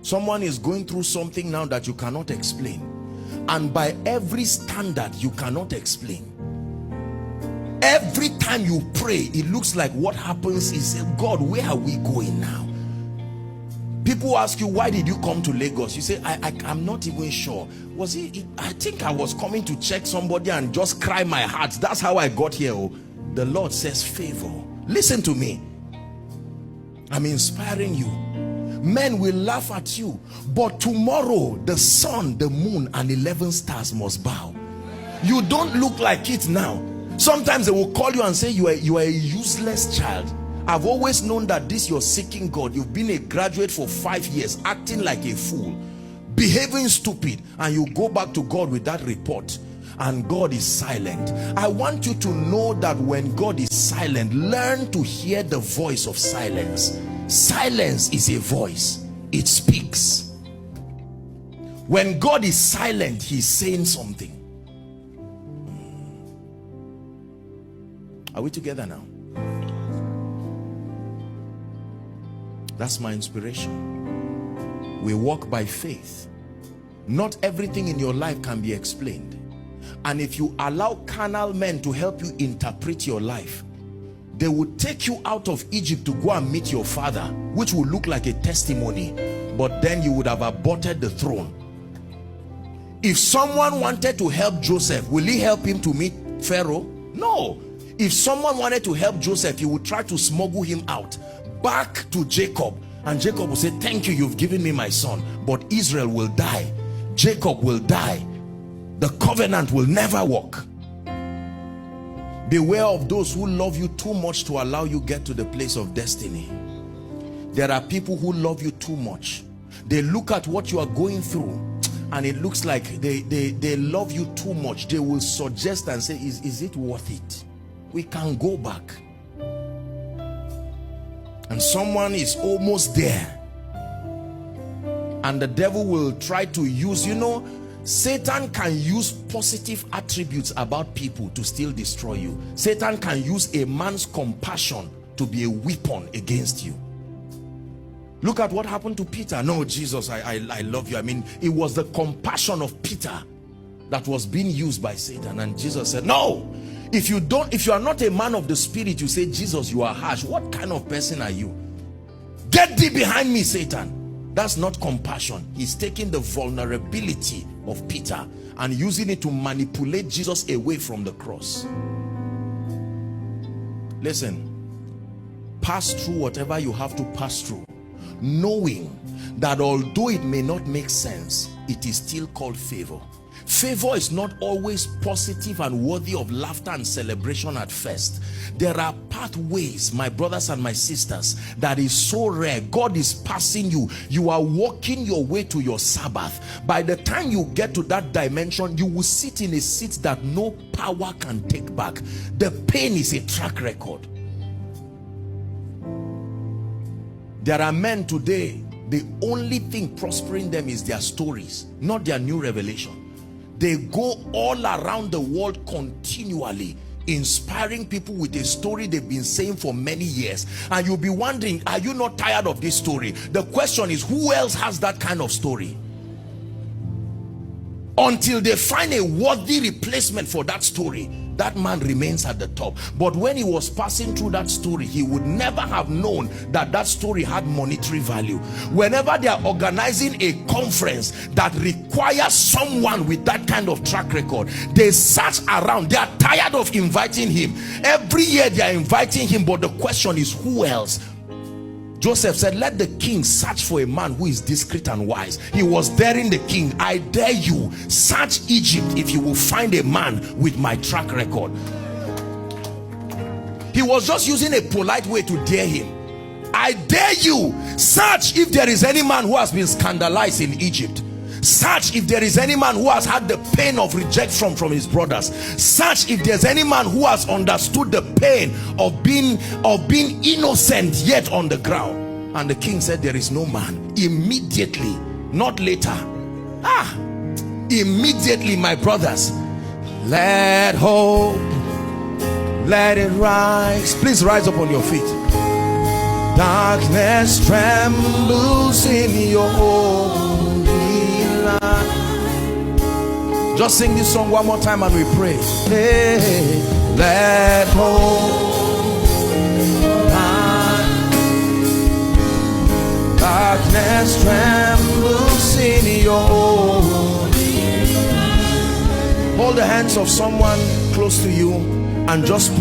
Someone is going through something now that you cannot explain, and by every standard you cannot explain. Every time you pray, it looks like what happens is, God, where are we going now? People ask you, why did you come to Lagos? You say, I'm not even sure. Was it? I think I was coming to check somebody and just cry my heart. That's how I got here. Oh, the Lord says favor. Listen to me. I'm inspiring you. Men will laugh at you, but tomorrow the sun, the moon, and 11 stars must bow. You don't look like it now. Sometimes they will call you and say you are a useless child. I've always known that this you're seeking God. You've been a graduate for 5 years, acting like a fool, behaving stupid, and you go back to God with that report, and God is silent. I want you to know that when God is silent, learn to hear the voice of silence. Silence is a voice. It speaks. When God is silent, he's saying something. Are we together now? That's my inspiration. We walk by faith. Not everything in your life can be explained. And if you allow carnal men to help you interpret your life, they will take you out of Egypt to go and meet your father, which will look like a testimony, but then you would have aborted the throne. If someone wanted to help Joseph, will he help him to meet Pharaoh? No. If someone wanted to help Joseph, he would try to smuggle him out back to Jacob, and Jacob will say, thank you, you've given me my son, but Israel will die, Jacob will die, the covenant will never work. Beware of those who love you too much to allow you get to the place of destiny. There are people who love you too much. They look at what you are going through and it looks like they love you too much. They will suggest and say, is it worth it? We can go back. And someone is almost there, and the devil will try to use, you know, Satan can use positive attributes about people to still destroy you. Satan can use a man's compassion to be a weapon against you. Look at what happened to Peter. No, Jesus, I love you. I mean, it was the compassion of Peter that was being used by Satan. And Jesus said, no, if you are not a man of the spirit, you say, Jesus, you are harsh. What kind of person are you? Get thee behind me, Satan. That's not compassion. He's taking the vulnerability of Peter and using it to manipulate Jesus away from the cross. Listen, pass through whatever you have to pass through, knowing that although it may not make sense, it is still called favor. Favor is not always positive and worthy of laughter and celebration at first. There are pathways, my brothers and my sisters, that is so rare. God is passing you. You are walking your way to your Sabbath. By the time you get to that dimension, you will sit in a seat that no power can take back. The pain is a track record. There are men today, the only thing prospering them is their stories, not their new revelation. They go all around the world continually, inspiring people with a story they've been saying for many years. And you'll be wondering, are you not tired of this story? The question is, who else has that kind of story? Until they find a worthy replacement for that story, that man remains at the top. But when he was passing through that story, he would never have known that that story had monetary value. Whenever they are organizing a conference that requires someone with that kind of track record, they search around. They are tired of inviting him. Every year they are inviting him, but the question is, who else? Joseph said, let the king search for a man who is discreet and wise. He was daring the king. I dare you, search Egypt if you will find a man with my track record. He was just using a polite way to dare him. I dare you, search if there is any man who has been scandalized in Egypt. Search if there is any man who has had the pain of rejection from his brothers. Search if there's any man who has understood the pain of being innocent yet on the ground. And the king said, there is no man. Immediately, not later. Immediately, my brothers, let hope, let it rise. Please rise up on your feet. Darkness trembles in your holy light. Just sing this song one more time and we pray. Hey, let hope, darkness trembles in your holy light. Hold the hands of someone close to you and just pray.